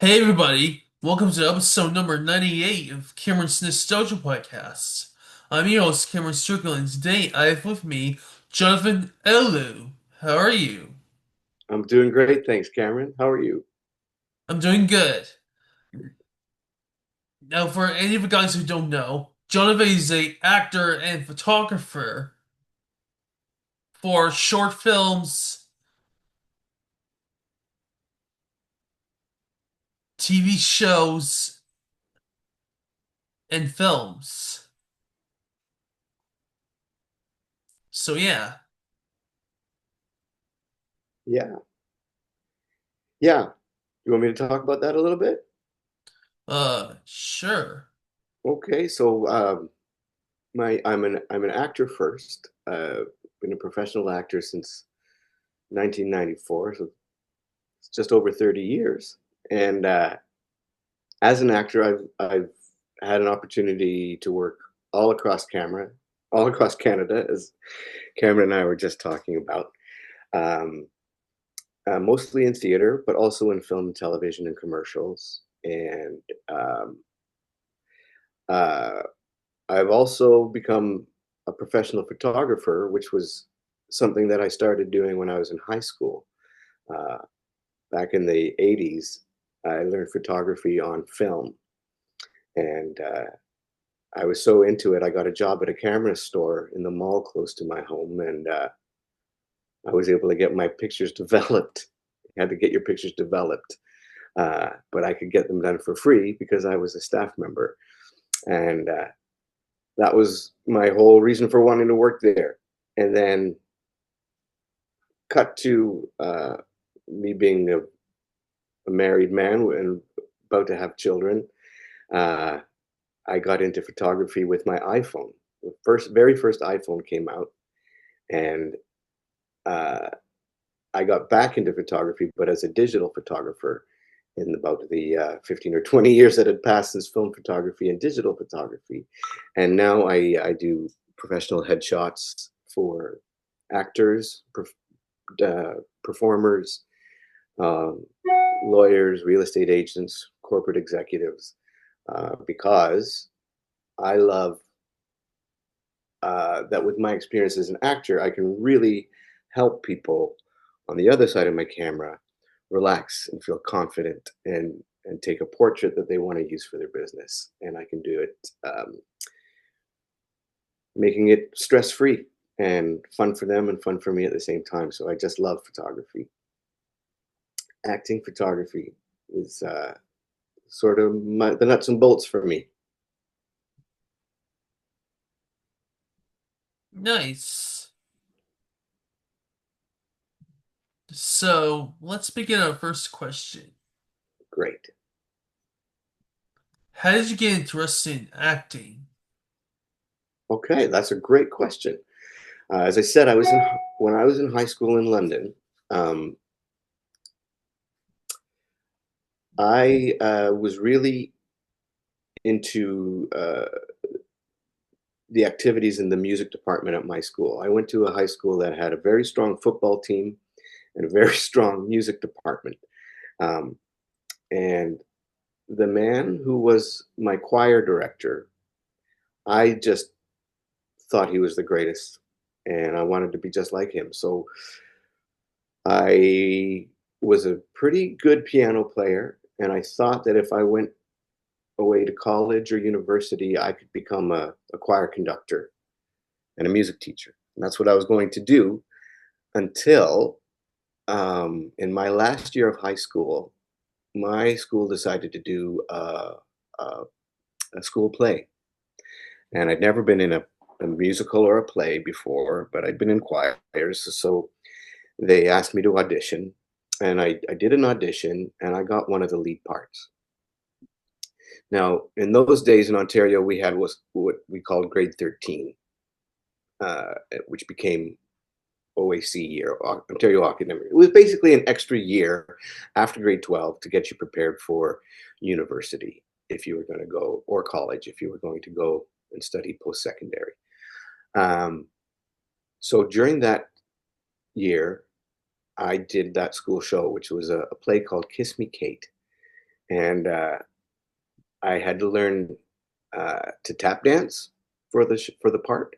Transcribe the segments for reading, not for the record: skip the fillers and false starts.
Hey everybody, welcome to episode number 98 of Cameron's Nostalgia Podcast. I'm your host, Cameron Strickland. Today I have with me Jonathan Ellul. How are you? I'm doing great, thanks, Cameron. How are you? I'm doing good. Now, for any of you guys who don't know, Jonathan is a actor and photographer for short films, TV shows, and films. So yeah, Yeah, yeah. You want me to talk about that a little bit? sure. Okay, so I'm an actor first. Been a professional actor since 1994, so it's just over 30 years. And as an actor, I've had an opportunity to work all across all across Canada, as Cameron and I were just talking about. Um, Mostly in theater, but also in film, television, and commercials. And um, uh, I've also become a professional photographer, which was something that I started doing when I was in high school. Uh, Back in the 80s, I learned photography on film. And I was so into it, I got a job at a camera store in the mall close to my home. And I was able to get my pictures developed. You had to get your pictures developed, but I could get them done for free because I was a staff member. And that was my whole reason for wanting to work there. And then cut to me being a married man and about to have children. Uh, I got into photography with my iPhone. The very first iPhone came out, and uh, I got back into photography, but as a digital photographer in about the 15 or 20 years that had passed since film photography and digital photography. And now I do professional headshots for actors, performers, um, lawyers, real estate agents, corporate executives, because I love that with my experience as an actor, I can really help people on the other side of my camera relax and feel confident and take a portrait that they want to use for their business. And I can do it, making it stress free and fun for them and fun for me at the same time. So I just love photography. Acting photography is sort of the nuts and bolts for me. Nice. So let's begin our first question. Great. How did you get interested in acting? Okay, that's a great question. As I said, when I was in high school in London. Um, I was really into the activities in the music department at my school. I went to a high school that had a very strong football team and a very strong music department. Um, and the man who was my choir director, I just thought he was the greatest, and I wanted to be just like him. So I was a pretty good piano player, and I thought that if I went away to college or university, I could become a choir conductor and a music teacher. And that's what I was going to do until in my last year of high school, my school decided to do a school play. And I'd never been in a musical or a play before, but I'd been in choirs. So they asked me to audition. And I did an audition and I got one of the lead parts. Now, in those days in Ontario, we had what we called grade 13, which became OAC year, Ontario Academic. It was basically an extra year after grade 12 to get you prepared for university if you were going to go, or college if you were going to go and study post-secondary. Um, so during that year, I did that school show, which was a play called Kiss Me Kate. and I had to learn to tap dance for for the part,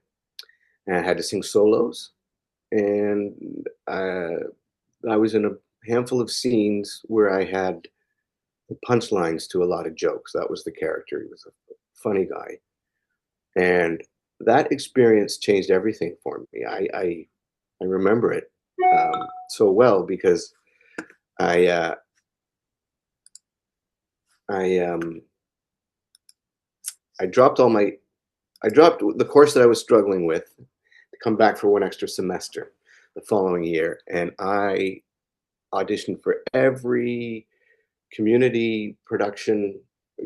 and I had to sing solos, and I was in a handful of scenes where I had punchlines to a lot of jokes. That was the character. He was a funny guy, and that experience changed everything for me. I remember it so well because I uh, I I dropped all my I dropped the course that I was struggling with to come back for one extra semester the following year, and I auditioned for every community production,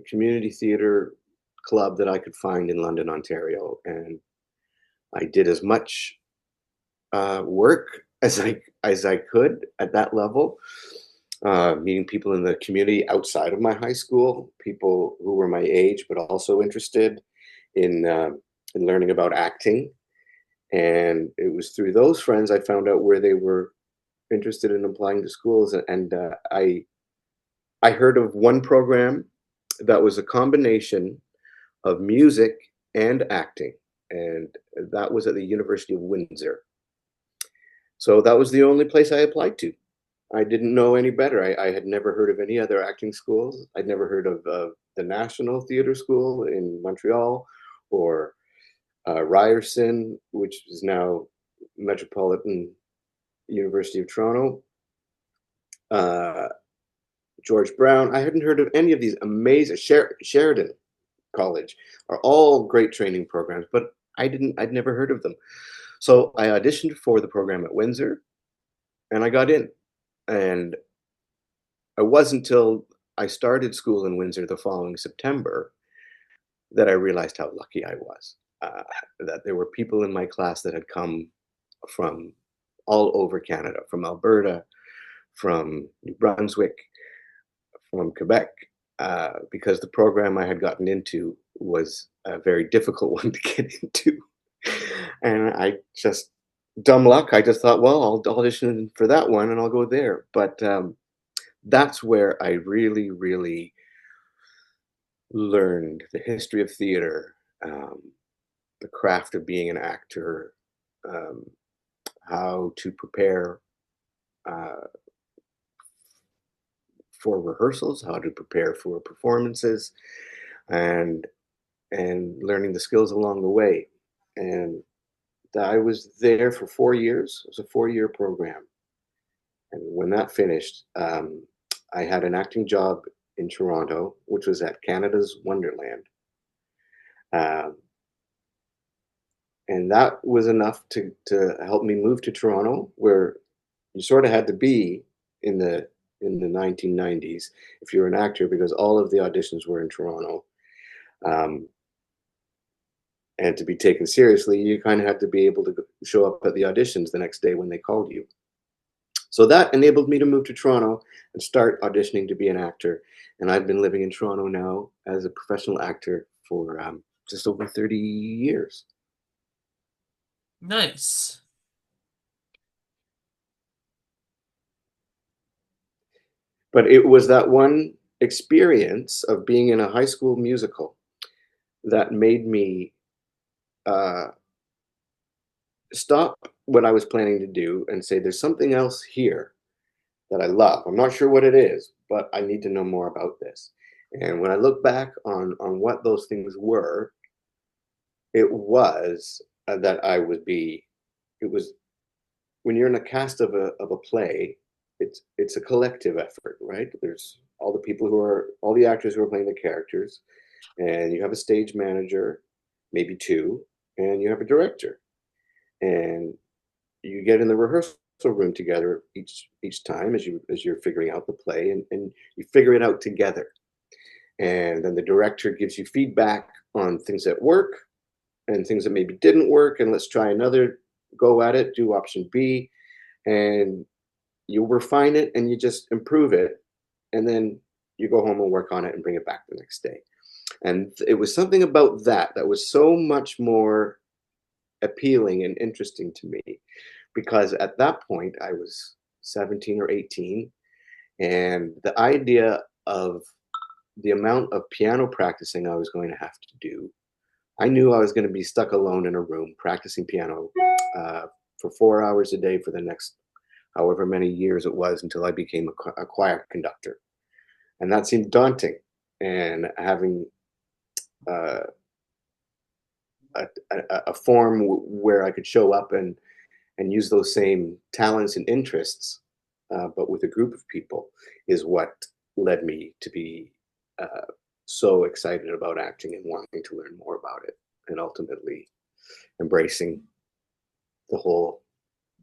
community theater club that I could find in London, Ontario, and I did as much work as I could at that level, meeting people in the community outside of my high school, people who were my age but also interested in in learning about acting. And it was through those friends I found out where they were interested in applying to schools, and I heard of one program that was a combination of music and acting, and that was at the University of Windsor. So that was the only place I applied to. I didn't know any better. I had never heard of any other acting schools. I'd never heard of the National Theatre School in Montreal or Ryerson, which is now Metropolitan University of Toronto, uh, George Brown. I hadn't heard of any of these amazing Sheridan College are all great training programs, but I'd never heard of them. So I auditioned for the program at Windsor and I got in. And it wasn't until I started school in Windsor the following September that I realized how lucky I was. That there were people in my class that had come from all over Canada, from Alberta, from New Brunswick, from Quebec, because the program I had gotten into was a very difficult one to get into. And I just, dumb luck, I just thought, well, I'll audition for that one and I'll go there. But that's where I really, really learned the history of theater, the craft of being an actor, um, how to prepare uh, for rehearsals, how to prepare for performances, and learning the skills along the way. And I was there for 4 years. It was a 4 year program. And when that finished, I had an acting job in Toronto, which was at Canada's Wonderland. Um, and that was enough to help me move to Toronto, where you sort of had to be in the 1990s if you're an actor, because all of the auditions were in Toronto. Um, and to be taken seriously, you kind of had to be able to show up at the auditions the next day when they called you. So that enabled me to move to Toronto and start auditioning to be an actor. And I've been living in Toronto now as a professional actor for just over 30 years. Nice. But it was that one experience of being in a high school musical that made me uh, stop what I was planning to do and say, there's something else here that I love. I'm not sure what it is, but I need to know more about this. And when I look back on what those things were, it was that I would be. It was when you're in a cast of a play. It's a collective effort, right? There's all the actors who are playing the characters, and you have a stage manager, maybe two, and you have a director, and you get in the rehearsal room together each time as you're figuring out the play, and you figure it out together. And then the director gives you feedback on things that work and things that maybe didn't work, and let's try another go at it, do option B, and you refine it and you just improve it, and then you go home and work on it and bring it back the next day. And it was something about that was so much more appealing and interesting to me, because at that point I was 17 or 18, and the idea of the amount of piano practicing I was going to have to do. I knew I was going to be stuck alone in a room practicing piano uh, for 4 hours a day for the next however many years it was until I became a choir conductor. And that seemed daunting. And having uh, a form where I could show up and use those same talents and interests, but with a group of people, is what led me to be uh, so excited about acting and wanting to learn more about it, and ultimately embracing the whole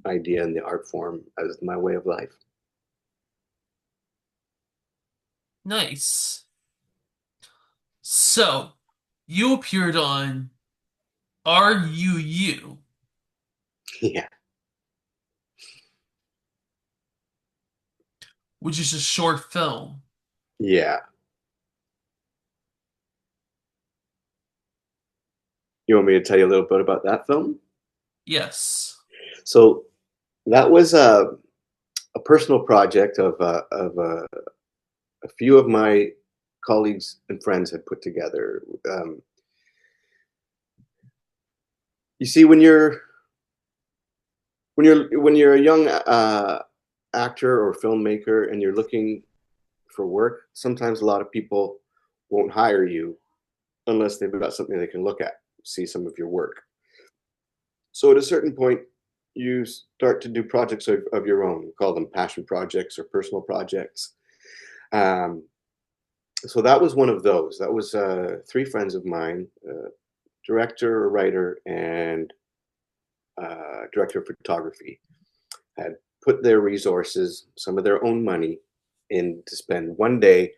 idea and the art form as my way of life. Nice. So, you appeared on RUU, Yeah, which is a short film. yeah. You want me to tell you a little bit about that film? Yes. So that was a personal project of a few of my colleagues and friends had put together. You see, when you're a young actor or filmmaker and you're looking for work, sometimes a lot of people won't hire you unless they've got something they can look at, see some of your work. So at a certain point, you start to do projects of your own. We call them passion projects or personal projects. Um, so that was one of those. That was three friends of mine, director, writer, and director of photography, had put their resources, some of their own money, in to spend one day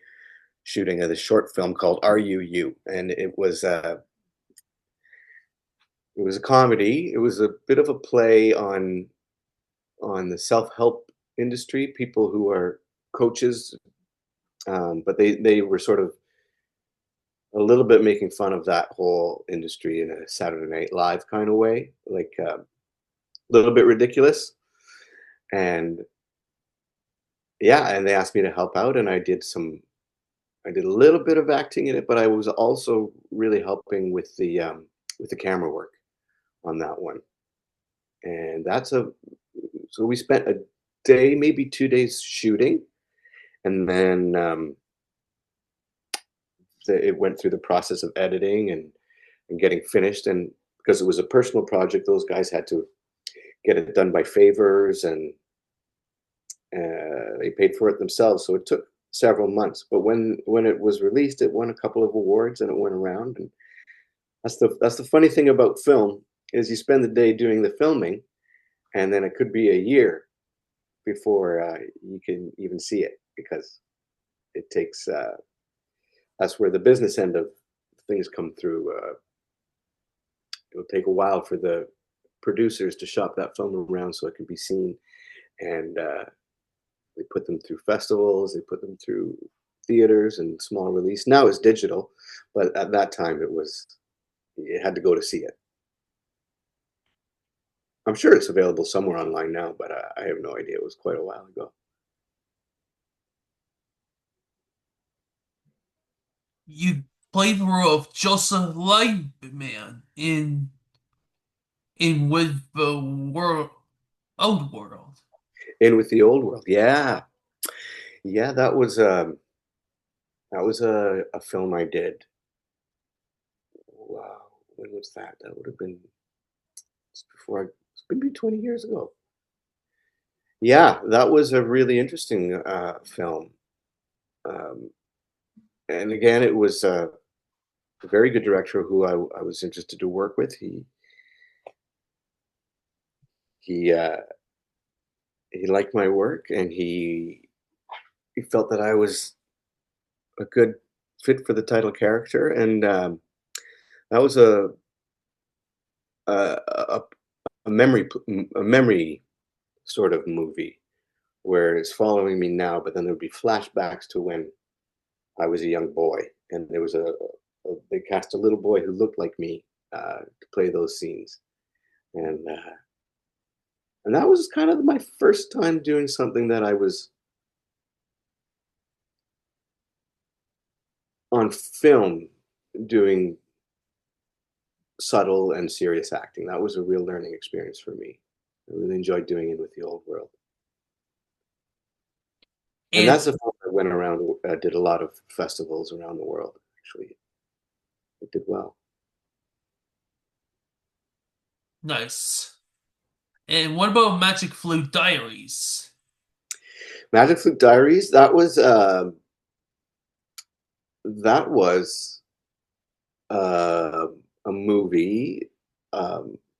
shooting a short film called RUU, and it was a comedy. It was a bit of a play on the self help industry, people who are coaches, but they were sort of a little bit making fun of that whole industry in a Saturday Night Live kind of way, like a little bit ridiculous. And yeah, and they asked me to help out, and I did a little bit of acting in it, but I was also really helping with the camera work on that one. And that's a so we spent a day, maybe 2 days shooting, and then it went through the process of editing and getting finished. And because it was a personal project, those guys had to get it done by favors, and they paid for it themselves. So it took several months. But when it was released, it won a couple of awards and it went around. And that's the funny thing about film is you spend the day doing the filming, and then it could be a year before you can even see it because it takes. That's where the business end of things come through. It'll take a while for the producers to shop that film around so it can be seen, and they put them through festivals, they put them through theaters and small release. Now it's digital, but at that time you had to go to see it. I'm sure it's available somewhere online now, but I have no idea. It was quite a while ago. You played the role of Joseph Lightman in With the World Old World. In with the old world, yeah, yeah, that was a film I did. Wow, when was that? That would have been just before it's maybe 20 years ago. Yeah, that was a really interesting film. Um, and again, it was a very good director who I was interested to work with. He he liked my work, and he felt that I was a good fit for the title character, and that was a a memory sort of movie where it's following me now, but then there'd be flashbacks to when I was a young boy, and there was they cast a little boy who looked like me to play those scenes, and that was kind of my first time doing something that I was on film doing subtle and serious acting. That was a real learning experience for me. I really enjoyed doing it with the old world. And And that's the film that went around, did a lot of festivals around the world. Actually, it did well. nice. And what about Magic Flute Diaries? Magic Flute Diaries. That was uh, a movie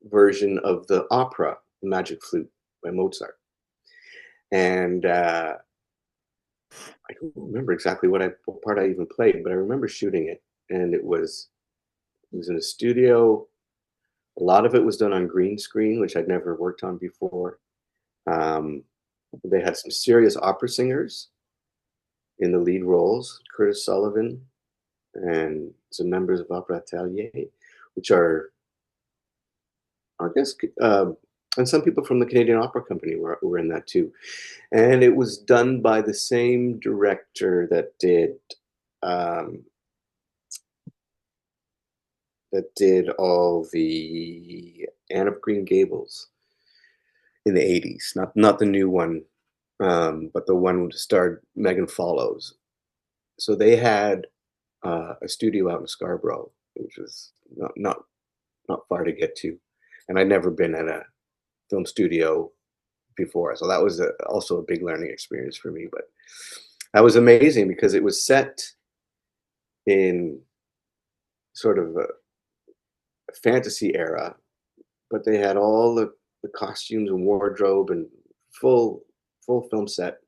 version of the opera Magic Flute by Mozart. And I don't remember exactly what part I even played, but I remember shooting it, and it was in a studio. A lot of it was done on green screen, which I'd never worked on before. Um, they had some serious opera singers in the lead roles, Curtis Sullivan and some members of Opera Atelier, which are, I guess, and some people from the Canadian Opera Company were in that too. And it was done by the same director um, that did all the Anne of Green Gables in the 80s. Not the new one, but the one that starred Megan Follows. So they had a studio out in Scarborough, which was not far to get to, and I'd never been at a film studio before, so that was also a big learning experience for me. But that was amazing because it was set in sort of a fantasy era, but they had all the costumes and wardrobe and full full film set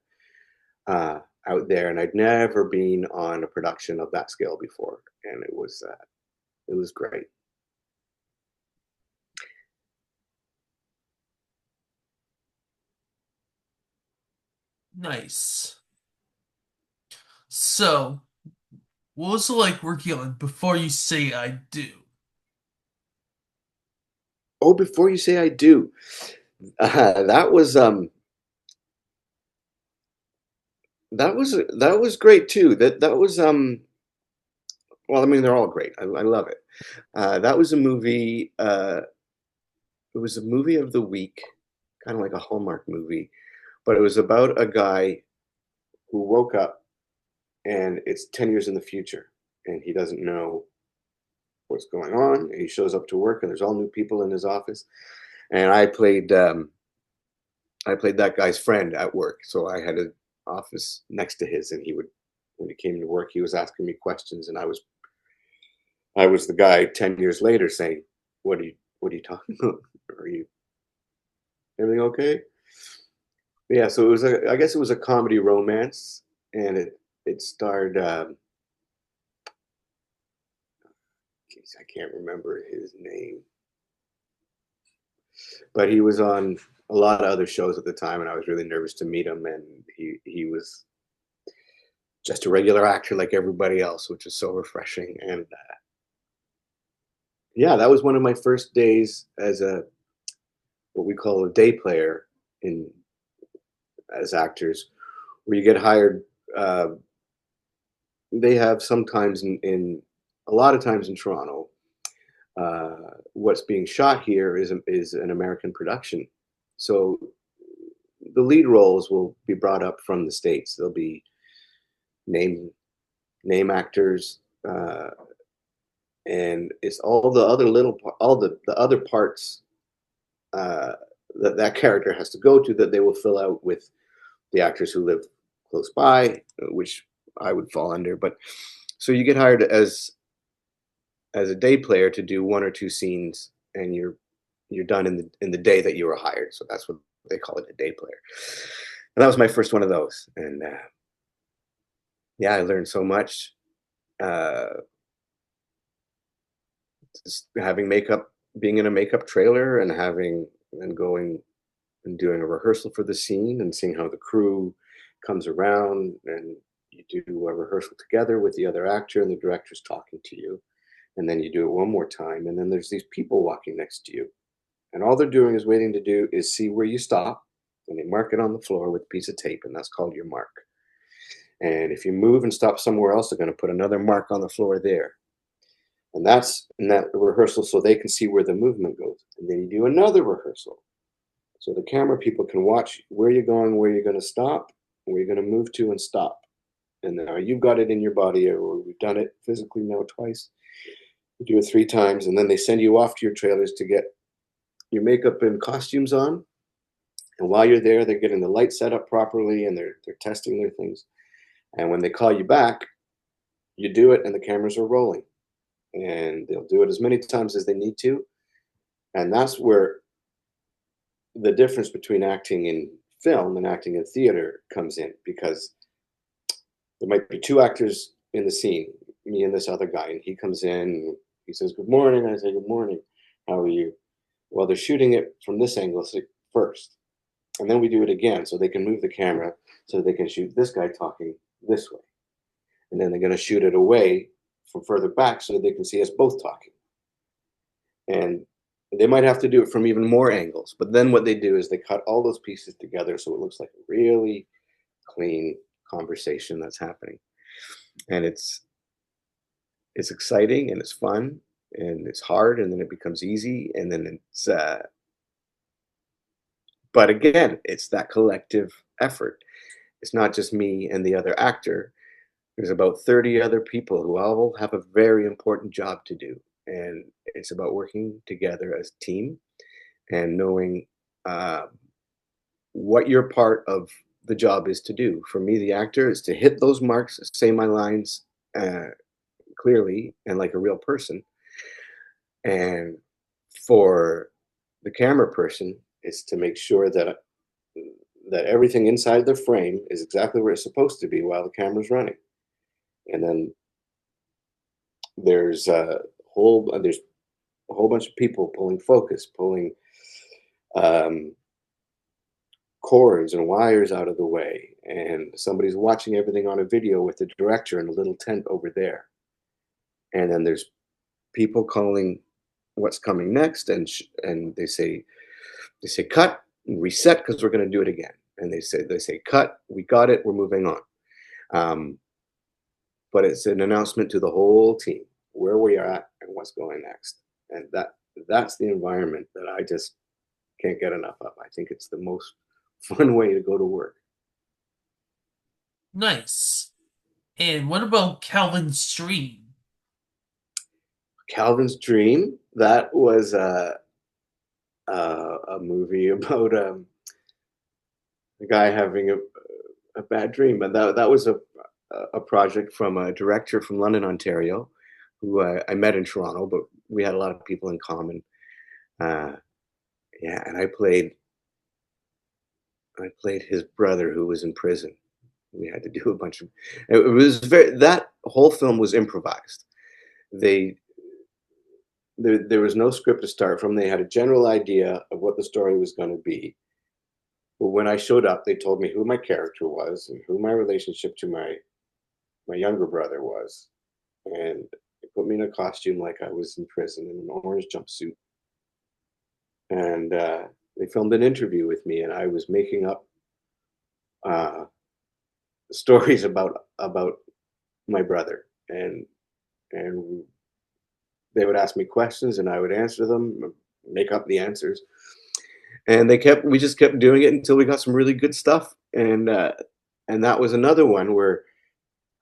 uh, out there, and I'd never been on a production of that scale before, and it was great. Nice. So, what was it like working on Before You Say I Do? Oh, before you say I do, that was great too. That was well, I mean, they're all great. I love it. That was a movie. It was a movie of the week, kind of like a Hallmark movie, but it was about a guy who woke up and it's 10 years in the future and he doesn't know what's going on. He shows up to work and there's all new people in his office. And I played that guy's friend at work. So I had an office next to his, and when he came to work, he was asking me questions, and I was the guy 10 years later saying, what are you talking about? Are you everything okay? Yeah, so I guess it was a comedy romance, and it starred, geez, I can't remember his name, but he was on a lot of other shows at the time, and I was really nervous to meet him, and he was just a regular actor like everybody else, which is so refreshing. And yeah, that was one of my first days as a what we call a day player in as actors, where you get hired. Uh, they have sometimes in a lot of times in Toronto. What's being shot here is an American production, so the lead roles will be brought up from the states. They'll be name name actors, and it's all the other all the other parts uh, that character has to go to that they will fill out with the actors who live close by, which I would fall under. But so you get hired as a day player to do one or two scenes, and you're done in the day that you were hired. So that's what they call it, a day player. And that was my first one of those, and yeah, I learned so much. Uh, just having makeup, being in a makeup trailer, and going and doing a rehearsal for the scene and seeing how the crew comes around, and you do a rehearsal together with the other actor and the director's talking to you, and then you do it one more time, and then there's these people walking next to you, and all they're doing is waiting to do is see where you stop, and they mark it on the floor with a piece of tape, and that's called your mark. And if you move and stop somewhere else, they're going to put another mark on the floor there. And that's in that rehearsal so they can see where the movement goes. And then you do another rehearsal. So the camera people can watch where you're going, where you're going to stop, where you're going to move to and stop. And now you've got it in your body, or we've done it physically now twice. You do it 3 times, and then they send you off to your trailers to get your makeup and costumes on. And while you're there, they're getting the light set up properly and they're testing their things. And when they call you back, you do it and the cameras are rolling. And they'll do it as many times as they need to. And that's where the difference between acting in film and acting in theater comes in, because there might be 2 actors in the scene, me and this other guy, and he comes in, he says, "Good morning." I say, "Good morning. How are you?" Well, they're shooting it from this angle first, and then we do it again so they can move the camera so they can shoot this guy talking this way. And then they're going to shoot it away from further back so they can see us both talking. And they might have to do it from even more angles. But then what they do is they cut all those pieces together so it looks like a really clean conversation that's happening. And it's exciting and it's fun and it's hard and then it becomes easy and then it's but again, it's that collective effort. It's not just me and the other actor. There's about 30 other people who all have a very important job to do. And it's about working together as a team and knowing uh, what your part of the job is to do. For me, the actor, is to hit those marks, say my lines uh, clearly and like a real person. And for the camera person, is to make sure that everything inside the frame is exactly where it's supposed to be while the camera's running. And then there's a whole bunch of people pulling focus, pulling um, cords and wires out of the way, and somebody's watching everything on a video with the director in a little tent over there. And then there's people calling what's coming next, and they say cut, and reset because we're going to do it again. And they say cut, we got it, we're moving on. Um, but it's an announcement to the whole team where we are at and what's going next. And that's the environment that I just can't get enough of. I think it's the most fun way to go to work. Nice. And what about Calvin's Dream? Calvin's Dream, that was a movie about a guy having a bad dream. And that was a project from a director from London, Ontario, who I met in Toronto, but we had a lot of people in common. Uh, yeah, and I played his brother who was in prison. We had to do a bunch of. It was that whole film was improvised. They there was no script to start from. They had a general idea of what the story was going to be. But when I showed up, they told me who my character was and who my relationship to my younger brother was, and they put me in a costume like I was in prison in an orange jumpsuit, and they filmed an interview with me, and I was making up uh, stories about my brother, and they would ask me questions, and I would answer them, make up the answers, and we just kept doing it until we got some really good stuff, and that was another one where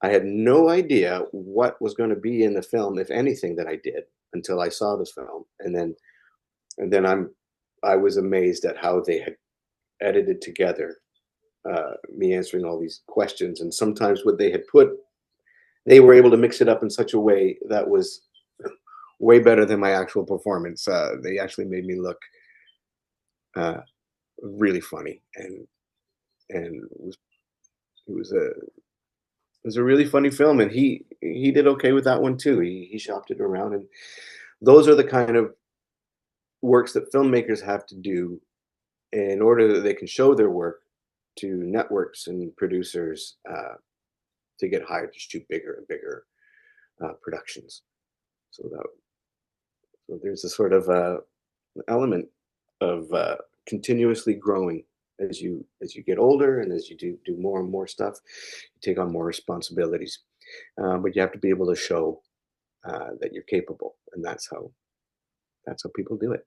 I had no idea what was going to be in the film, if anything, that I did until I saw the film, and then I was amazed at how they had edited together me answering all these questions, and sometimes what they had put, they were able to mix it up in such a way that was way better than my actual performance. They actually made me look uh, really funny, and it was a really funny film, and he did okay with that one too. He shopped it around, and those are the kind of works that filmmakers have to do in order that they can show their work to networks and producers to get hired to shoot bigger and bigger productions. So so there's a sort of element of continuously growing. as you get older and as you do more and more stuff, you take on more responsibilities. But you have to be able to show that you're capable, and that's how people do it.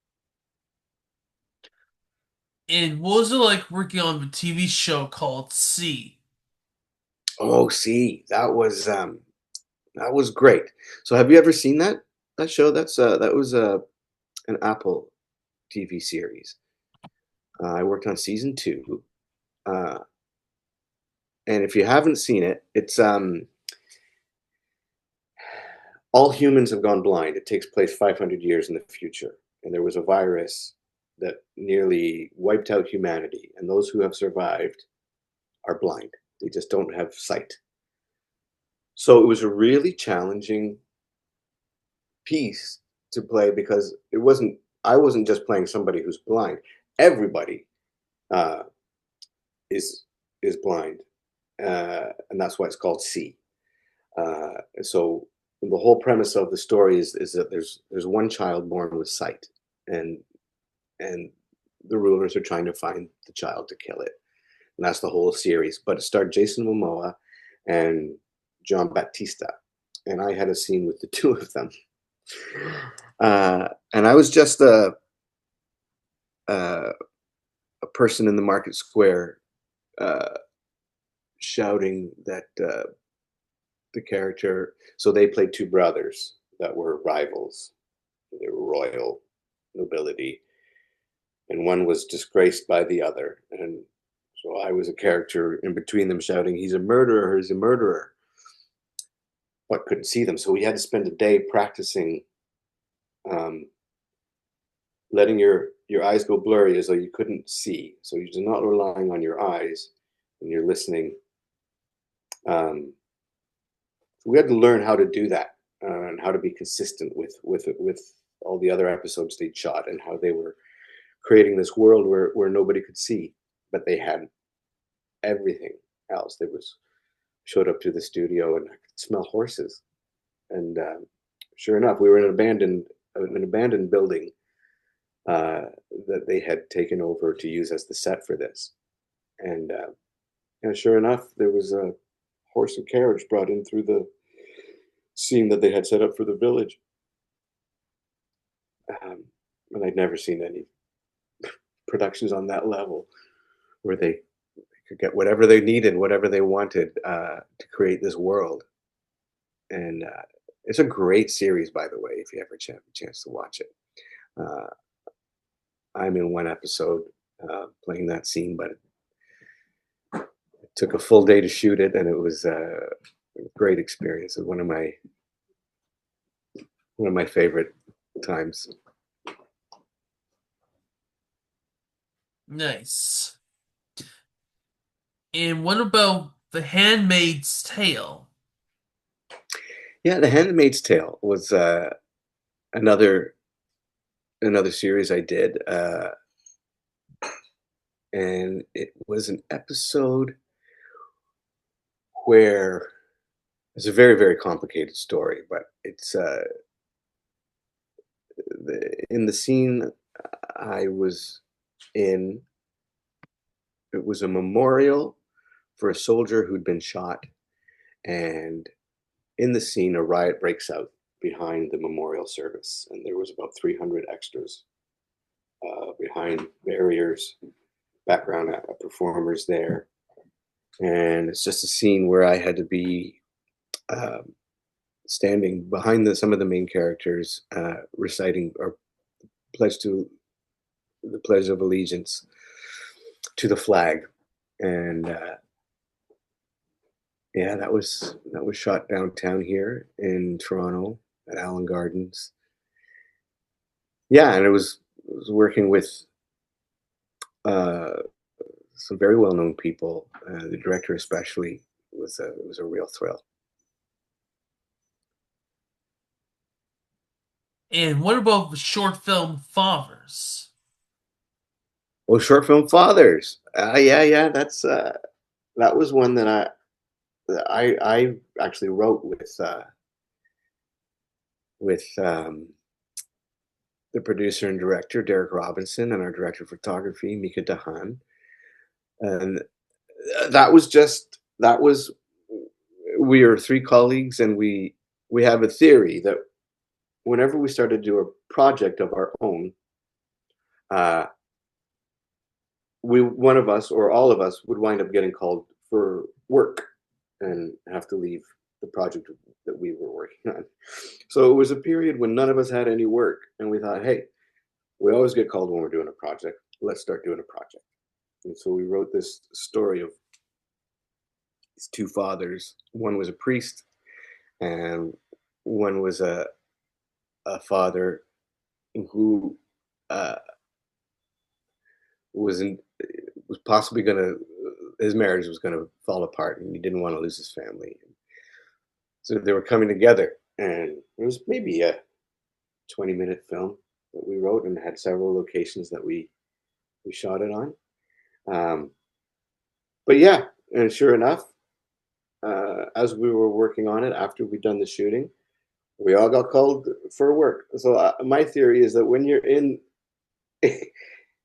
And what was it like working on the TV show called C? Oh, see, that was great. So have you ever seen that show? That was an Apple TV series. I worked on season two, uh, and if you haven't seen it, it's all humans have gone blind. It takes place 500 years in the future, and there was a virus that nearly wiped out humanity, and those who have survived are blind. They just don't have sight. So it was a really challenging piece to play because it wasn't I wasn't just playing somebody who's blind. Everybody uh, is is blind, and that's why it's called C. So the whole premise of the story is that there's one child born with sight, and and the rulers are trying to find the child to kill it, and that's the whole series. But it starred Jason Momoa and John Batista, and I had a scene with the two of them, and I was just uh, a person in the market square uh, shouting that the character. So they played two brothers that were rivals. They were royal nobility, and one was disgraced by the other. And so I was a character in between them shouting, "He's a murderer! He's a murderer!" But couldn't see them, so we had to spend a day practicing um, letting your eyes go blurry as though you couldn't see. So you're not relying on your eyes when you're listening. So we had to learn how to do that and how to be consistent with all the other episodes they'd shot and how they were creating this world where nobody could see, but they had everything else. They was showed up to the studio and I could smell horses. And sure enough, we were in an abandoned building uh, that they had taken over to use as the set for this. And sure enough, there was a horse and carriage brought in through the scene that they had set up for the village. Um, and I'd never seen any productions on that level where they could get whatever they needed, whatever they wanted to create this world. And it's a great series, by the way, if you ever have a chance to watch it. Uh, I'm in one episode playing that scene, but it took a full day to shoot it, and it was a great experience. It was one of my favorite times. Nice. And what about The Handmaid's Tale? Yeah, The Handmaid's Tale was another another series I did, and it was an episode where it's a very very complicated story, but it's in the scene I was in. It was a memorial for a soldier who'd been shot, and in the scene, a riot breaks out behind the memorial service, and there was about 300 extras behind barriers, background performers there, and it's just a scene where I had to be um, standing behind some of the main characters, reciting or pledge to the Pledge of Allegiance to the flag, and yeah, that was shot downtown here in Toronto at Allen Gardens. Yeah, and it was working with uh, some very well-known people. The director, especially, was a real thrill. And what about the short film Fathers? Oh, short film Fathers. Yeah, yeah, that was one that I actually wrote with the producer and director Derek Robinson and our director of photography Mika Dahan. And that was we are three colleagues, and we have a theory that whenever we start to do a project of our own, uh, we one of us or all of us would wind up getting called for work and have to leave the project that we were working on. So it was a period when none of us had any work, and we thought, hey, we always get called when we're doing a project. Let's start doing a project. And so we wrote this story of these two fathers. One was a priest, and one was a father who uh, was in, was possibly going to his marriage was going to fall apart, and he didn't want to lose his family. So they were coming together, and it was maybe a 20-minute film that we wrote, and had several locations that we shot it on. Um, but yeah, and sure enough, as we were working on it after we'd done the shooting, we all got called for work. So my theory is that when you're in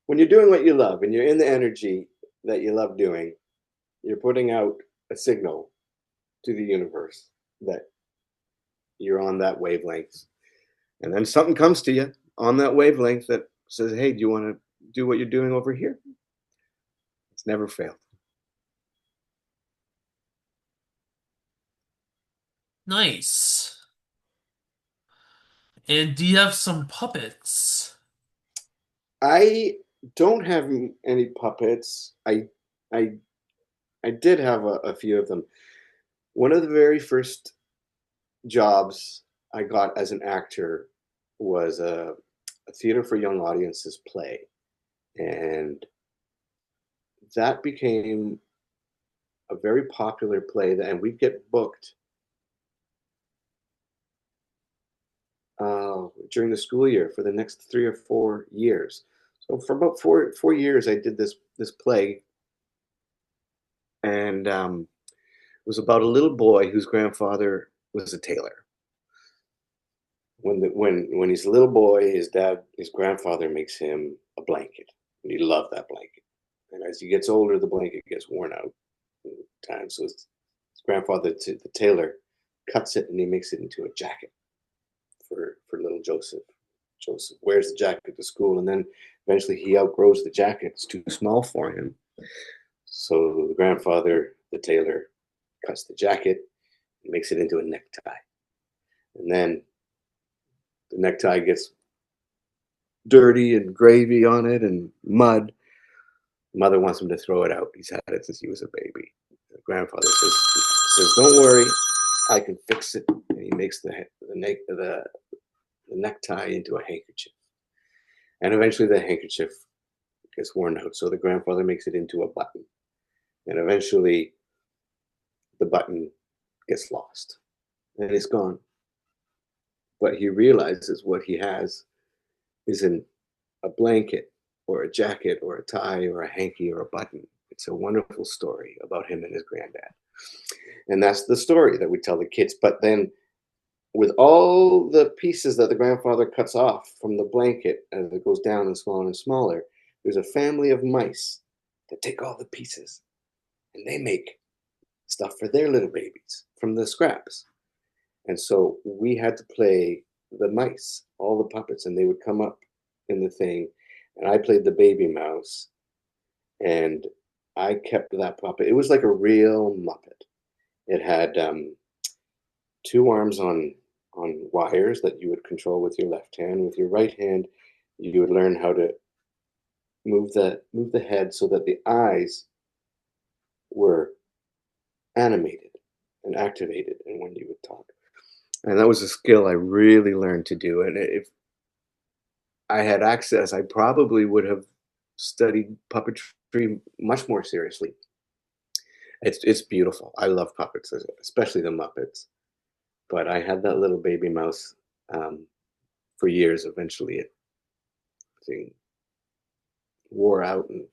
when you're doing what you love and you're in the energy that you love doing, you're putting out a signal to the universe that you're on that wavelength. And then something comes to you on that wavelength that says, hey, do you want to do what you're doing over here? It's never failed. Nice. And do you have some puppets? I don't have any puppets. I I did have a few of them. One of the very first jobs I got as an actor was a theater for young audiences play, and that became a very popular play. And we'd get booked during the school year for the next 3 or 4 years. So for about four years, I did this play, and it was about a little boy whose grandfather was a tailor. When he's a little boy, his grandfather makes him a blanket, and he loved that blanket. And as he gets older, the blanket gets worn out in time. So his grandfather, the tailor, cuts it and he makes it into a jacket for little Joseph. Joseph wears the jacket to school, and then eventually he outgrows the jacket. It's too small for him. So the grandfather, the tailor, cuts the jacket and makes it into a necktie. And then the necktie gets dirty and gravy on it and mud. Mother wants him to throw it out. He's had it since he was a baby. The grandfather says, "Don't worry, I can fix it." And he makes the necktie into a handkerchief. And eventually the handkerchief gets worn out. So the grandfather makes it into a button. And eventually the button gets lost and it's gone. But he realizes what he has isn't a blanket or a jacket or a tie or a hanky or a button. It's a wonderful story about him and his granddad. And that's the story that we tell the kids. But then, with all the pieces that the grandfather cuts off from the blanket as it goes down and smaller, there's a family of mice that take all the pieces and they make stuff for their little babies from the scraps. And so we had to play the mice, all the puppets, and they would come up in the thing. And I played the baby mouse, and I kept that puppet. It was like a real Muppet. It had two arms on wires that you would control with your left hand. With your right hand, you would learn how to move the head so that the eyes were animated and activated, and when you would talk. And that was a skill I really learned to do. And if I had access, I probably would have studied puppetry much more seriously. It's beautiful. I love puppets, especially the Muppets. But I had that little baby mouse um, for years. Eventually, it thing wore out, and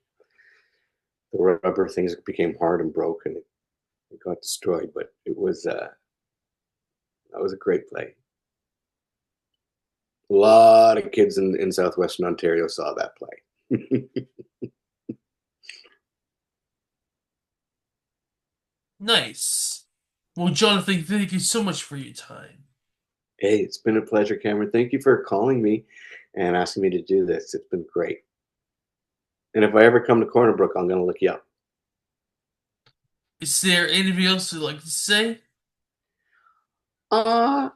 the rubber things became hard and broke, and it got destroyed. But it was that was a great play. A lot of kids in southwestern Ontario saw that play. Nice. Well, Jonathan, thank you so much for your time. Hey, it's been a pleasure, Cameron. Thank you for calling me and asking me to do this. It's been great. And if I ever come to Corner Brook, I'm going to look you up. Is there anything else you'd like to say? Uh,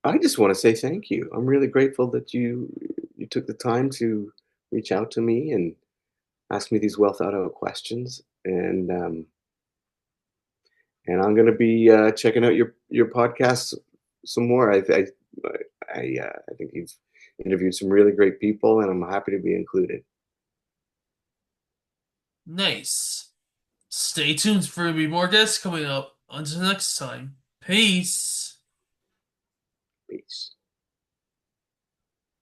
I just want to say thank you. I'm really grateful that you took the time to reach out to me and ask me these well thought out questions. And I'm going to be checking out your podcast some more. I think you've interviewed some really great people, and I'm happy to be included. Nice. Stay tuned for more guests coming up. Until next time. Peace. Peace.